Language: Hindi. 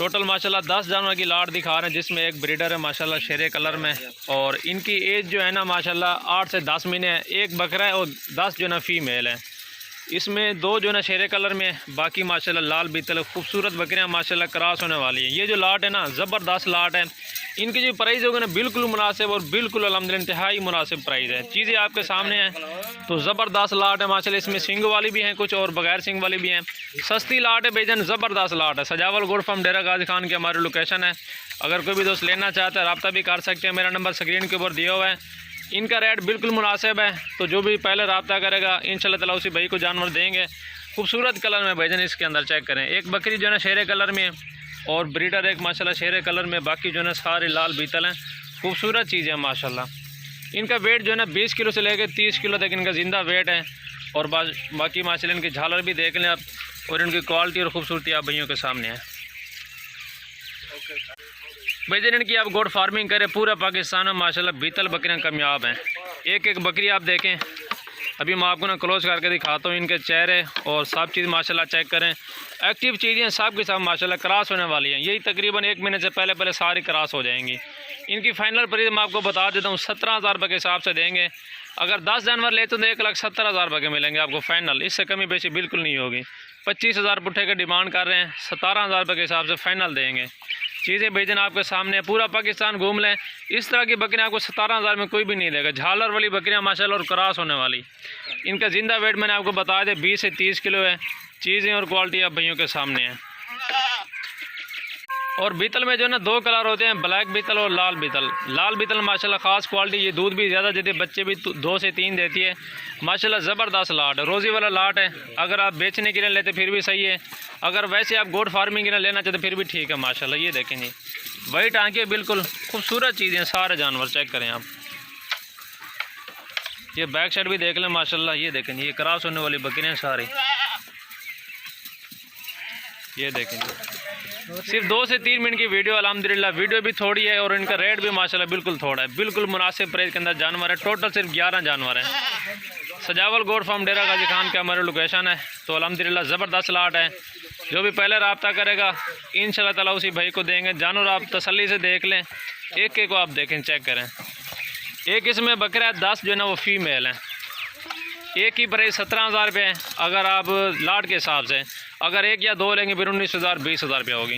टोटल माशाल्लाह 10 जानवर की लाट दिखा रहे हैं, जिसमें एक ब्रीडर है माशाल्लाह शेरे कलर में, और इनकी एज जो है ना माशाल्लाह 8 से 10 महीने है। एक बकरा है और 10 जो है ना फीमेल है। इसमें 2 जो है ना शेरे कलर में, बाकी माशाल्लाह लाल बीतल खूबसूरत बकरियां माशाल्लाह क्रॉस होने वाली हैं। ये जो लाट है ना ज़बरदस्त लाट है। इनकी जो प्राइस होगी ना बिल्कुल मुनासिब और बिल्कुल अल्हम्दुलिल्लाह इंतहाई मुनासिब प्राइस है। चीज़ें आपके सामने हैं, तो ज़बरदस्त लाट है माशाल्लाह। इसमें सिंग वाली भी हैं कुछ और बगैर सिंग वाली भी हैं। सस्ती लाट है बेजन, ज़बरदस्त लाट है। सजावल गोट फार्म डेरा गाजी खान की हमारी लोकेशन है। अगर कोई भी दोस्त लेना चाहता है रब्ता भी कर सकते हैं। मेरा नंबर स्क्रीन के ऊपर दिया हुआ है। इनका रेट बिल्कुल मुनासिब है, तो जो भी पहले रब्ता करेगा इंशाल्लाह ताला उसी भाई को जानवर देंगे। खूबसूरत कलर में भाईजान इसके अंदर चेक करें। एक बकरी जो है ना शेरे कलर में और ब्रीडर एक माशाल्लाह शेरे कलर में, बाकी जो है ना सारे लाल बीतल हैं। खूबसूरत चीज़ें हैं माशाल्लाह। इनका वेट जो है ना 20 किलो से लेकर 30 किलो तक इनका ज़िंदा वेट है। और बाकी माशाल्लाह इनकी झालर भी देख लें आप, और इनकी क्वालिटी और खूबसूरती आप भाइयों के सामने है। भाईजान इनकी आप गोट फार्मिंग करें, पूरा पाकिस्तान में माशाल्लाह बीतल बकरियां कामयाब हैं। एक एक बकरी आप देखें, अभी मैं आपको ना क्लोज करके दिखाता हूँ इनके चेहरे और सब चीज़ माशाल्लाह चेक करें। एक्टिव चीज़ें सब के सब माशाल्लाह क्रॉस होने वाली हैं। यही तकरीबन 1 महीने से पहले सारी क्रॉस हो जाएंगी। इनकी फाइनल प्राइस मैं आपको बता देता हूँ, 17,000 रुपये के हिसाब से देंगे। अगर 10 जानवर लेते तो 1,70,000 रुपये के मिलेंगे आपको फाइनल। इससे कमी बेशी बिल्कुल नहीं होगी। 25,000 पुट्ठे के डिमांड कर रहे हैं, 17,000 रुपये के हिसाब से फाइनल देंगे। चीज़ें भेजन आपके सामने, पूरा पाकिस्तान घूम लें। इस तरह की बकरियां आपको 17,000 में कोई भी नहीं देगा। झालर वाली बकरियां माशाल्लाह और क्रॉस होने वाली। इनका ज़िंदा वेट मैंने आपको बता दिया 20 से 30 किलो है। चीज़ें और क्वालिटी आप भाइयों के सामने है। और बीतल में जो है ना 2 कलर होते हैं, ब्लैक बीतल और लाल बीतल। लाल बीतल माशाल्लाह ख़ास क्वालिटी, ये दूध भी ज़्यादा देती है, बच्चे भी 2 से 3 देती है माशाल्लाह। ज़बरदस्त लाट है, रोज़ी वाला लाट है। अगर आप बेचने के लिए लेते फिर भी सही है, अगर वैसे आप गोट फार्मिंग के लिए लेना चाहते फिर भी ठीक है माशाल्लाह। ये देखें जी, वाइट आंखें, बिल्कुल खूबसूरत चीज़ें सारे जानवर चेक करें आप। ये बैक साइड भी देख लें माशाल्लाह। ये देखें ये क्रॉस होने वाली बकरियाँ सारी। ये देखें सिर्फ 2 से 3 मिनट की वीडियो, अल्हम्दुलिल्लाह वीडियो भी थोड़ी है और इनका रेट भी माशाल्लाह बिल्कुल थोड़ा है। बिल्कुल मुनासिब प्राइस के अंदर जानवर है। टोटल सिर्फ 11 जानवर हैं। सजावल गोट फार्म डेरा गाजी खान के हमारी लोकेशन है। तो अल्हम्दुलिल्लाह ज़बरदस्त लाट है। जो भी पहले रब्ता करेगा इंशाल्लाह ताला उसी भाई को देंगे। जानवर आप तसल्ली से देख लें, एक एक को आप देखें चेक करें। एक इसमें बकरा है 10 जो है ना वो फीमेल है। एक की प्राइस 17,000 रुपये है अगर आप लाट के हिसाब से। अगर 1 या 2 लेंगे फिर 19,000 20,000 रुपये होगी।